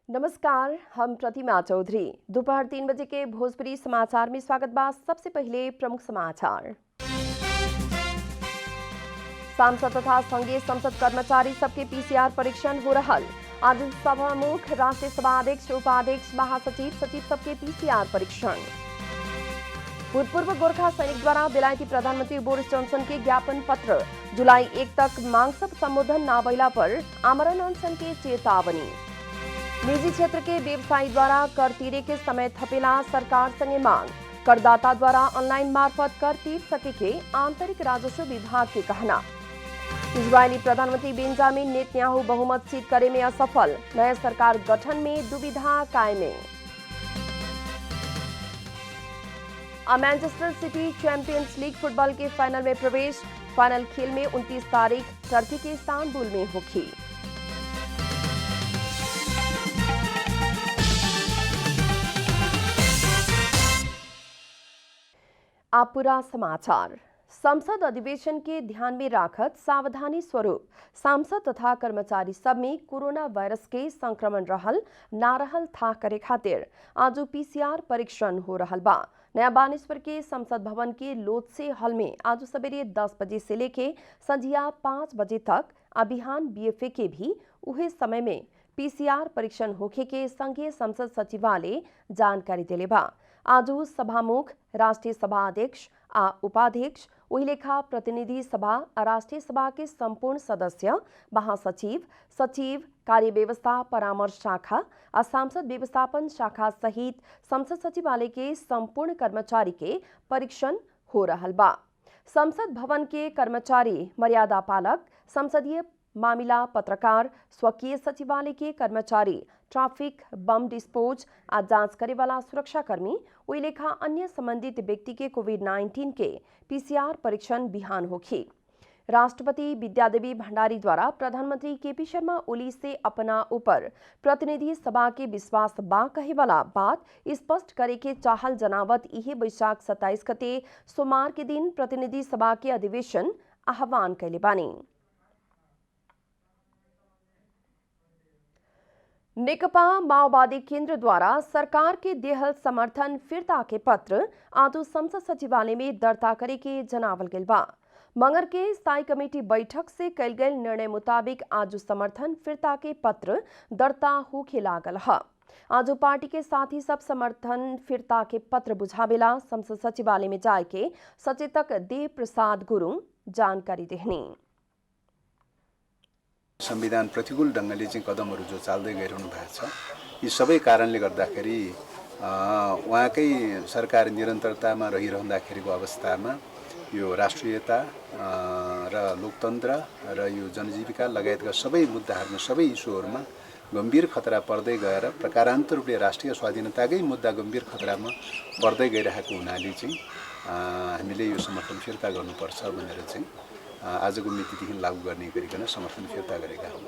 नमस्कार, हम प्रतिमा चौधरी। दोपहर 3 बजे के भोजपुरी समाचार में स्वागत बा। सबसे पहले प्रमुख समाचार। सांसद तथा संघीय संसद कर्मचारी सबके पीसीआर परीक्षण हो रहल। आज सभामुख राष्ट्रीय सभा अध्यक्ष, उपाध्यक्ष, महासचिव, सचिव सबके पीसीआर परीक्षण। भूतपूर्व गोरखा सैनिक द्वारा बेलायती प्रधानमंत्री बोरिस जॉनसन के ज्ञापन पत्र। जुलाई 1 तक मांग सब संबोधन न भइला पर आमरण अनशन के चेतावनी। निजी क्षेत्र के व्यवसायी द्वारा कर तिरे के समय थपेला सरकार संगे मांग। करदाता द्वारा ऑनलाइन मार्फत कर तीर सके के आंतरिक राजस्व विभाग के कहना। इजरायली प्रधानमंत्री बेंजामिन नेतन्याहू बहुमत सिद्ध करे में असफल। नया सरकार गठन में दुविधा कायमे। Manchester City champions league football के फाइनल में प्रवेश। फाइनल खेल में 29 तारीख टर्की के इस्तांबुल में होगी। आप पूरा समाचार। संसद अधिवेशन के ध्यान में राखत सावधानी स्वरूप सांसद तथा कर्मचारी सब में कोरोना वायरस के संक्रमण रहल ना रहल था करे खातिर आज पीसीआर परीक्षण हो रहल बा। नया बानेश्वर के संसद भवन के लोत्से हॉल में आज सवेरे 10 बजे से लेके संझिया 5 बजे तक अभियान बीएफए के भी उहे समय में पीसीआर परीक्षण होखे के संघीय संसद सचिवालय जानकारी दिले बा। आज सभामुख राष्ट्रीय सभा अध्यक्ष आ उपाध्यक्ष, वही लेखा प्रतिनिधि सभा आ राष्ट्रीय सभा के संपूर्ण सदस्य, महासचिव, सचिव, कार्य व्यवस्था परामर्श शाखा आ सांसद व्यवस्थापन शाखा सहित संसद सचिवालय के संपूर्ण कर्मचारी के परीक्षण हो रहल बा। संसद भवन के कर्मचारी, मर्यादा पालक, संसदीय मामला पत्रकार, स्वकीय सचिवालय के कर्मचारी, ट्रैफिक, बम डिस्पोज आ जांच करे वाला सुरक्षाकर्मी, वही लेखा अन्य संबंधित व्यक्ति के कोविड-19 के पीसीआर परीक्षण बिहान होगी। राष्ट्रपति विद्यादेवी भंडारी द्वारा प्रधानमंत्री केपी शर्मा ओली से अपना ऊपर प्रतिनिधि सभा के विश्वास बा कहे वाला बात स्पष्ट करे के चाहल जनावत इहे बैशाख 27 गते सोमवार के दिन प्रतिनिधि सभा के अधिवेशन आह्वान कैले बानी। नेकपा माओवादी केंद्र द्वारा सरकार के देहल समर्थन फिरता के पत्र आज संसद सचिवालय में दर्ता करे के जनावल गेल बा। मंगर के स्थायी कमेटी बैठक से कल गए निर्णय मुताबिक आज समर्थन फिरता के पत्र दर्ता होखे लागल है। आज पार्टी के साथी सब समर्थन फिरता के पत्र बुझावेला संसद सचिवालय में जाए के सचेतक देव प्रसाद गुरुङ जानकारी देहनी। संविधान प्रतिकूल ढंगले चाहिँ कदमहरू जो चाल्दै गइरहनु भएको छ, यी सबै कारणले गर्दाखेरि उहाँकै सरकार निरन्तरतामा रहिरहँदाखेरिको अवस्थामा यो राष्ट्रियता र लोकतन्त्र र यो जनजीविका लगायतका सबै मुद्दाहरूमा, सबै इस्युहरूमा गम्भीर खतरा पर्दै गएर प्रकारान्तर रूपले राष्ट्रिय स्वाधीनताकै मुद्दा गम्भीर खतरामा पर्दै गइरहेको हुनाले चाहिँ हामीले यो समर्थन फिर्ता गर्नुपर्छ भनेर चाहिँ आजको मितिदेखि लागू गर्ने गरिकन समर्थन फिर्ता गरेका हौं।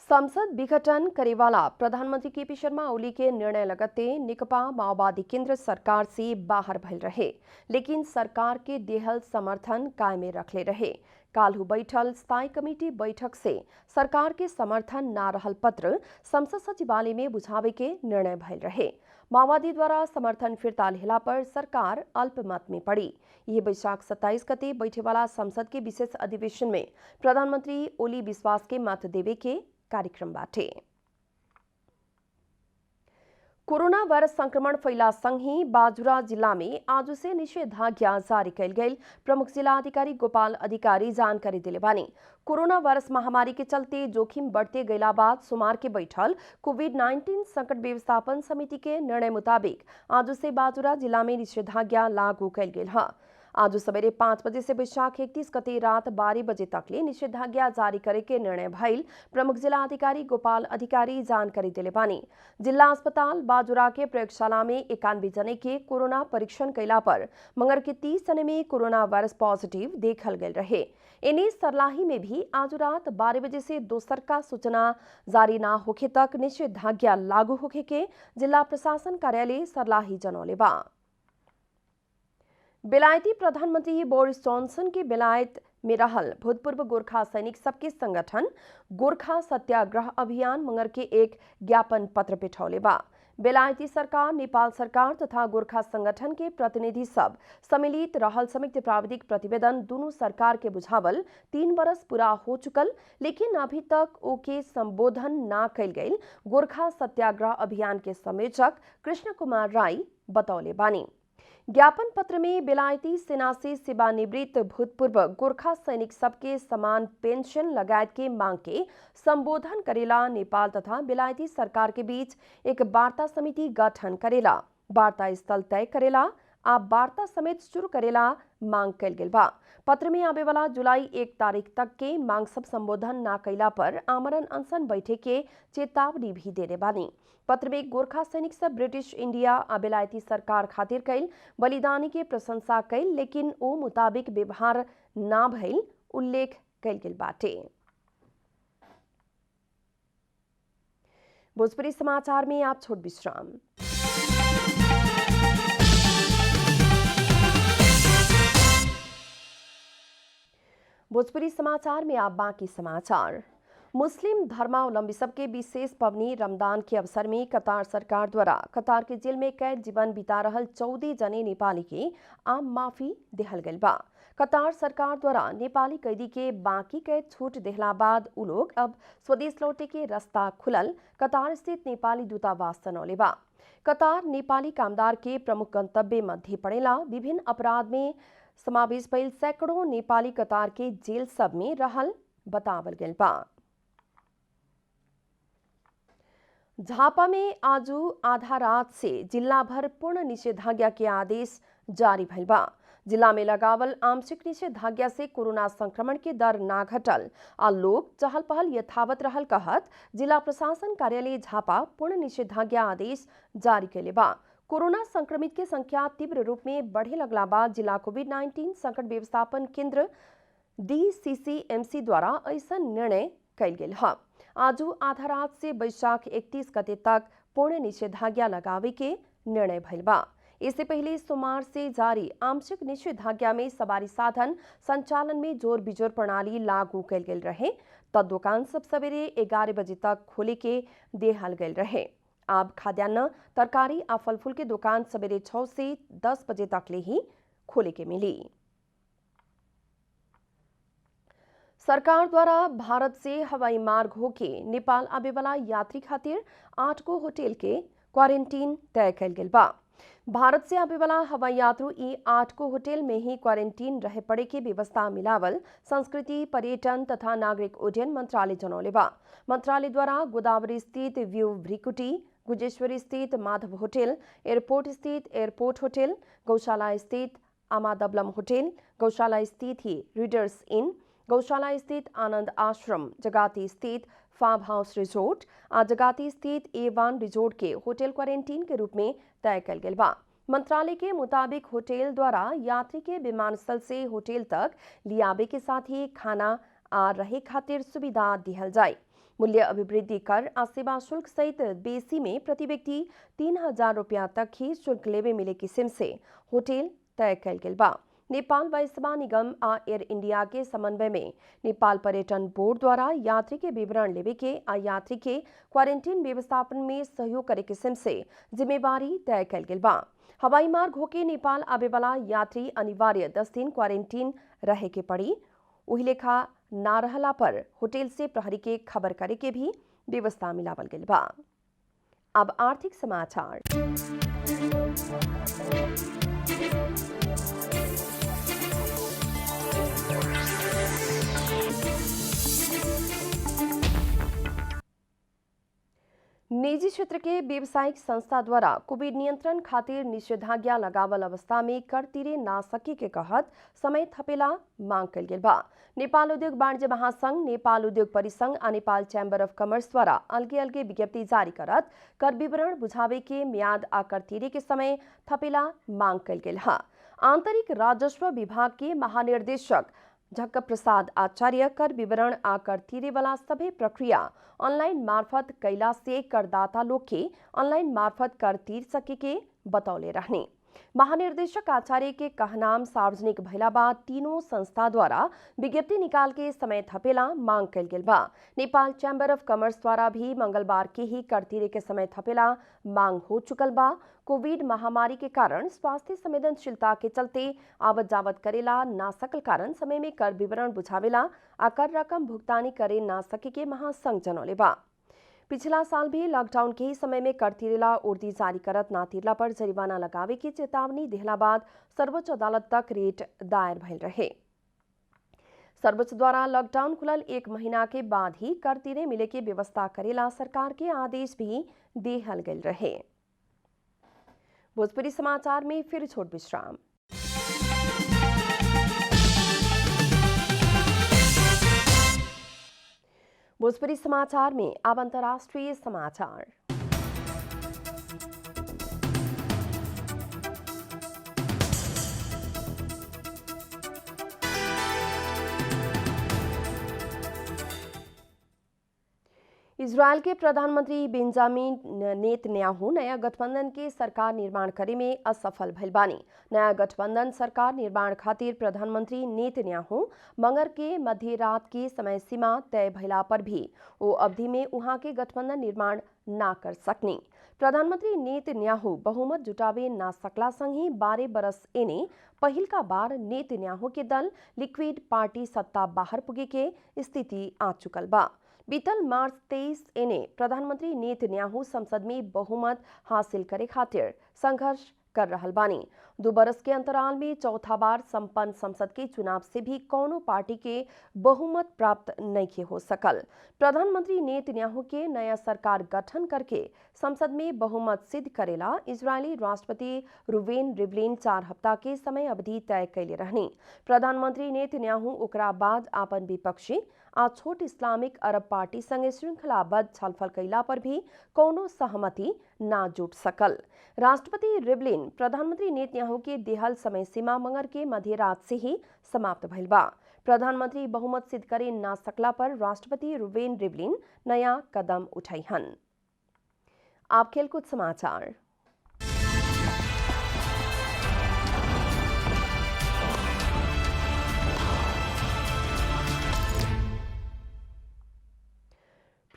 संसद विघटन करेवाला प्रधानमंत्री केपी शर्मा ओली के निर्णय लगते नेकपा माओवादी केंद्र सरकार से बाहर भइल रहे, लेकिन सरकार के देहल समर्थन कायमे रखले रहे। काल्हु बैठल स्थायी कमेटी बैठक से सरकार के समर्थन ना रहल पत्र संसद सचिवालय में बुझावे के निर्णय भइल रहे। माओवादी द्वारा समर्थन फिरता लेहला पर सरकार अल्पमत में पड़ी। यह बैशाख 27 गते बैठे वाला संसद के विशेष अधिवेशन में प्रधानमंत्री ओली विश्वास के मत देवे के कार्यक्रम बाटे। कोरोना वायरस संक्रमण फैला संघी बाजुरा जिला में आज से निषेधाज्ञा जारी कैल गई। प्रमुख जिला अधिकारी गोपाल अधिकारी जानकारी दिले बानी। कोरोना वायरस महामारी के चलते जोखिम बढ़ते गैला बाद सोमवार के बैठल कोविड-19 संकट व्यवस्थापन समिति के निर्णय मुताबिक आज से बाजुरा जिला में निषेधाज्ञा लागू कैल गई है। आज सवेरे 5 बजे से बैशाख 31 गते रात 12 बजे तक ले निषेधाज्ञा जारी करे के निर्णय भइल प्रमुख जिला अधिकारी गोपाल अधिकारी जानकारी दिले बानी। जिला अस्पताल बाजुरा के प्रयोगशाला में 91 जने के कोरोना परीक्षण कैला पर मंगर के 30 जने में कोरोना वायरस पॉजिटिव देखल गए रहे। इन्हीं सर्लाही में भी आज रात 12 बजे से दोसर का सूचना जारी ना होखे तक निषेधाज्ञा लागू होखे के जिला प्रशासन कार्यालय सर्लाही जनौले बा। बेलायती प्रधानमंत्री बोरिस जॉनसन के बेलायत में रहल भूतपूर्व गोरखा सैनिक सबके संगठन गोरखा सत्याग्रह अभियान मंगर के एक ज्ञापन पत्र पेठौले बा। बेलायती सरकार, नेपाल सरकार तथा गोरखा संगठन के प्रतिनिधि सब सम्मिलित रहल संयुक्त प्राविधिक प्रतिवेदन दोनों सरकार के बुझावल 3 बरस पूरा हो चुकल, लेकिन अभी तक ओके संबोधन ना कैल गई गोरखा सत्याग्रह अभियान के संयोजक कृष्ण कुमार राई बतौले बानी। ज्ञापन पत्र में बेलायती सेना से सेवानिवृत्त भूतपूर्व गोरखा सैनिक सबके समान पेंशन लगायत के मांग के संबोधन करेला नेपाल तथा बेलायती सरकार के बीच एक वार्ता समिति गठन करेला, वार्ता स्थल तय करेला आ वार्ता समेत शुरू करेला मांग कैल गेल बा। पत्र में आवे वाला जुलाई 1 तारीख तक के मांग सब संबोधन ना कैला पर आमरण अनशन बैठे के चेतावनी भी देने बानी। पत्र में गोरखा सैनिक सब ब्रिटिश इंडिया आ बेलायती सरकार खातिर कैल बलिदानी के प्रशंसा कैल, लेकिन ओ मुताबिक व्यवहार ना भइल उल्लेख कैल गेल बाटे। भोजपुरी समाचार में आप छोट विश्राम। भोजपुरी समाचार में आप बाकी समाचार। मुस्लिम धर्मावलंबी सबके विशेष पवनी रमदान के अवसर में कतार सरकार द्वारा कतार के जेल में कैद जीवन बिता रहल 14 जने नेपाली के आम माफी देहल गइल बा। कतार सरकार द्वारा नेपाली कैदी के बाकी कैद छूट देहला बाद उ लोग अब स्वदेश लौटे के रास्ता खुलल कतार स्थित नेपाली दूतावास जनौले बा। कतार नेपाली कामदार के प्रमुख गंतव्य मध्य पड़ेला। विभिन्न अपराध में समावेश भइल सैकड़ों नेपाली कतार के जेल सब में रहल बतावल गइल बा। झापा में आज आधा रात से जिला भर पूर्ण निषेधाज्ञा के आदेश जारी भइल बा। जिला में लगावल आंशिक निषेधाज्ञा से कोरोना संक्रमण के दर ना घटल आ लोग चहल पहल यथावत रहल कहत जिला प्रशासन कार्यालय झापा पूर्ण निषेधाज्ञा आदेश जारी कैले बा। कोरोना संक्रमित के संख्या तीव्र रूप में बढ़े लगला बाद जिला कोविड-19 संकट व्यवस्थापन केंद्र DCCMC द्वारा ऐसा निर्णय कैल गेल है। आज आधा रात से बैशाख 31 गते तक पूर्ण निषेधाज्ञा लगावे के निर्णय भइल बा। इससे पहले सोमवार से जारी आंशिक निषेधाज्ञा में सवारी साधन संचालन में जोर बिजोर प्रणाली लागू कैल गेल रहे, तब दुकान सब सवेरे 11 बजे तक खोले के देहल गेल रहे। अब खाद्यान्न, तरकारी आ फल फूल के दुकान सवेरे 6 से 10 बजे तक ले ही खोले के मिली। सरकार द्वारा भारत से हवाई मार्ग होके नेपाल आवे वाला यात्री खातिर 8 गो होटल के क्वारंटीन तय कैल गेल बा। भारत से आवे वाला हवाई यात्रु ई 8 गो होटल में ही क्वारंटीन रहे पड़े के व्यवस्था मिलावल संस्कृति, पर्यटन तथा नागरिक उड्डयन मंत्रालय जनौले बा। मंत्रालय द्वारा गोदावरी स्थित व्यू भ्रिकुटी, गुजेश्वरी स्थित माधव होटल, एयरपोर्ट स्थित एयरपोर्ट होटल, गौशाला स्थित आमादबलम होटल, गौशाला स्थित ही रीडर्स इन, गौशाला स्थित आनंद आश्रम, जगाती स्थित फार्म हाउस रिजोर्ट आ जगाती स्थित A1 रिजोर्ट के होटल क्वारंटीन के रूप में तय कैल गेल बा। मंत्रालय के मुताबिक होटल द्वारा यात्री के विमानस्थल से होटल तक लियाबे के साथ ही खाना आ रहे खातिर सुविधा दिहल जाए। मूल्य अभिवृद्धि कर आ सेवा शुल्क सहित बेसी में प्रति व्यक्ति 3000 रुपया तक ही शुल्क लेवे मिले किस्म से होटल तय कैल गेल बा। नेपाल वायु सेवा निगम आ एयर इंडिया के समन्वय में नेपाल पर्यटन बोर्ड द्वारा यात्री के विवरण लेवे के आ यात्री के क्वारंटीन व्यवस्थापन में सहयोग करे किस्म से जिम्मेवारी तय कैल गेल बा। हवाई मार्ग होके नेपाल आवे वाला यात्री अनिवार्य 10 दिन क्वारंटीन रहे के पड़ी। उही लेखा ना रहला पर होटल से प्रहरी के खबर करे के भी व्यवस्था मिलावल गेल बा। अब आर्थिक समाचार। निजी क्षेत्र के व्यावसायिक संस्था द्वारा कोविड नियंत्रण खातिर निषेधाज्ञा लगावल अवस्था में कर तिरे ना सके के कहत समय थपेला मांग कैल गेल बा। नेपाल उद्योग वाणिज्य महासंघ, नेपाल उद्योग परिसंघ आ नेपाल चैम्बर ऑफ कॉमर्स द्वारा अलगे अलगे विज्ञप्ति जारी करत कर विवरण बुझावे के म्याद आ कर तिरे के समय थपेला मांग कैल गेल है। आंतरिक राजस्व विभाग के महानिर्देशक झक्क प्रसाद आचार्य कर विवरण आ कर तिरे वाला सभी प्रक्रिया ऑनलाइन मार्फत कैला से करदाता लोग के ऑनलाइन मार्फत कर तीर सके के बतौले रहने। महानिर्देशक आचार्य के कहनाम सार्वजनिक भइला बाद तीनों संस्था द्वारा विज्ञप्ति निकाल के समय थपेला मांग कल गेल बा। नेपाल चैम्बर ऑफ कॉमर्स द्वारा भी मंगलवार के ही कर तिरे के समय थपेला मांग हो चुकल बा। कोविड महामारी के कारण स्वास्थ्य संवेदनशीलता के चलते आवत जावत करेला ना सकल कारण समय में कर विवरण बुझावेला आ कर रकम भुगतानी करे ना सके के महासंघ जनौले बा। पिछला साल भी लॉकडाउन के ही समय में कर तिरेला उर्दी जारी करत ना तिरला पर जरिमाना लगावे की चेतावनी देहला बाद सर्वोच्च अदालत तक रेट दायर भइल रहे। सर्वोच्च द्वारा लॉकडाउन खुलल 1 महीना के बाद ही कर तिरे मिले के व्यवस्था करेला सरकार के आदेश भी देहल गयल रहे। भोजपुरी समाचार में फिर छोट विश्राम। भोजपुरी समाचार में अब अंतर्राष्ट्रीय समाचार। इजरायल के प्रधानमंत्री बेंजामिन नेतन्याहू नया गठबंधन के सरकार निर्माण करे में असफल भइल बानी। नया गठबंधन सरकार निर्माण खातिर प्रधानमंत्री नेतन्याहू मंगर के मध्य रात की समय सीमा तय भइला पर भी वो अवधि में वहां के गठबंधन निर्माण ना कर सकनी। प्रधानमंत्री नेतन्याहू बहुमत जुटावे ना सकला संगी 12 बरस एने पहिल का बार नेतन्याहू के दल लिक्विड पार्टी सत्ता बाहर पुगे के स्थिति आ चुकल बा। बीतल मार्च 23 एने प्रधानमंत्री नेतन्याहू संसद में बहुमत हासिल करे खातिर संघर्ष कर रहल बानी। 2 बरस के अंतराल में चौथा बार संपन्न संसद के चुनाव से भी कौनो पार्टी के बहुमत प्राप्त नहीं हो सकल। प्रधानमंत्री नेतन्याहू के नया सरकार गठन करके संसद में बहुमत सिद्ध करेला इजरायली राष्ट्रपति रुवेन रिवलिन 4 हफ्ता के समय अवधि तय कैले रहनी। प्रधानमंत्री नेतन्याहू ओकरा बाद आपन विपक्षी आ छोट इस्लामिक अरब पार्टी संगे श्रृंखलाबद्ध छलफल कैला पर भी कौनो सहमति ना जुट सकल। राष्ट्रपति रिवलिन प्रधानमंत्री नेतन्याहू के देहल समय सीमा मंगर के मध्य रात से ही समाप्त भइल बा। प्रधानमंत्री बहुमत सिद्ध करे ना सकला पर राष्ट्रपति रुवेन रिवलिन नया कदम उठाईहन। आप खेलकूद समाचार।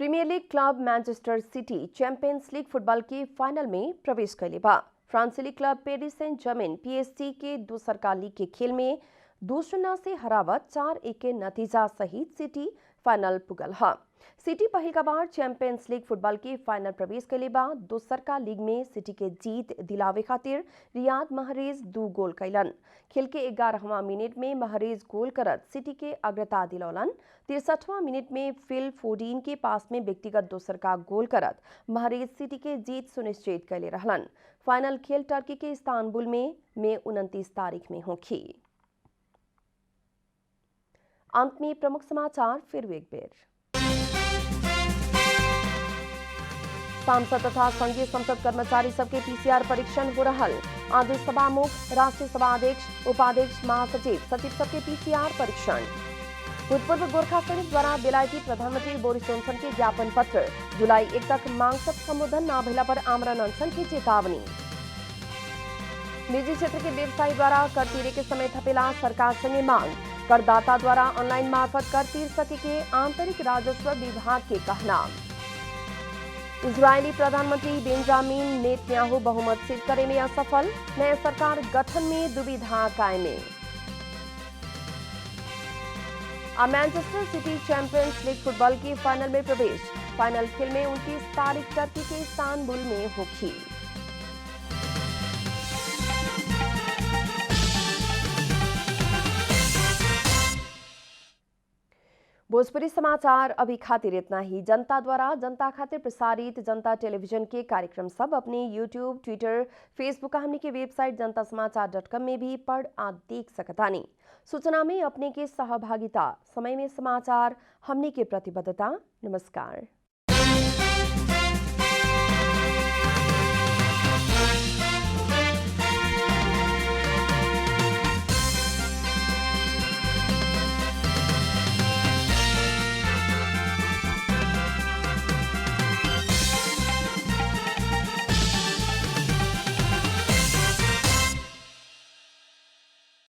Premier league club Manchester City champions league football के फाइनल में प्रवेश कैले बा। फ्रांसीसी club Paris Saint Germain PSG के दूसरका लीग के खेल में 2-0 से हरावत 4-1 के नतीजा सहित सिटी फाइनल पुगल है। सिटी पहिल का बार चैंपियंस लीग फुटबॉल के फाइनल प्रवेश कैले बा। दूसरका लीग में सिटी के जीत दिलावे खातिर रियाद महरेज 2 गोल कैलन। खेल के 11वां मिनट में महरेज गोल करत सिटी के अग्रता दिलौलन। 63वां मिनट में फिल फोडीन के पास में व्यक्तिगत दूसरका गोल करत महरेज सिटी के जीत सुनिश्चित कैले रहलन। फाइनल खेल टर्की के इस्तांबुल में मई 29 तारीख में होगी। अंत में प्रमुख समाचार फिर एक बेर। सांसद तथा संघीय संसद कर्मचारी सबके PCR परीक्षण हो रहल। आदेश सभा मुख, राष्ट्रीय सभा अध्यक्ष, उपाध्यक्ष, महासचिव, सचिव सबके PCR परीक्षण। भूतपूर्व गोरखा सैनिक द्वारा बेलायती प्रधानमंत्री बोरिस जॉनसन के ज्ञापन पत्र। जुलाई 1 तक मांग सब संबोधन न भइला पर आमरण अनशन की चेतावनी। निजी क्षेत्र के व्यवसायी द्वारा कर तिरे के समय थपेला सरकार संगे मांग। करदाता द्वारा ऑनलाइन मार्फत कर तीर सके के आंतरिक राजस्व विभाग के कहना। इजरायली प्रधानमंत्री बेंजामिन नेतन्याहू बहुमत सिद्ध करे में असफल। नया सरकार गठन में दुविधा कायमे। Manchester City champions league football के फाइनल में प्रवेश। फाइनल खेल में 29 तारीख टर्की के इस्तांबुल में होगी। भोजपुरी समाचार अभी खातिर इतना ही। जनता द्वारा जनता खातिर प्रसारित जनता टेलीविजन के कार्यक्रम सब अपने YouTube, ट्विटर, फेसबुक हमने के वेबसाइट जनतासमाचार.com में भी पढ़ आ देख सकतानी। सूचना में अपने के सहभागिता, समय में समाचार हमने के प्रतिबद्धता। नमस्कार।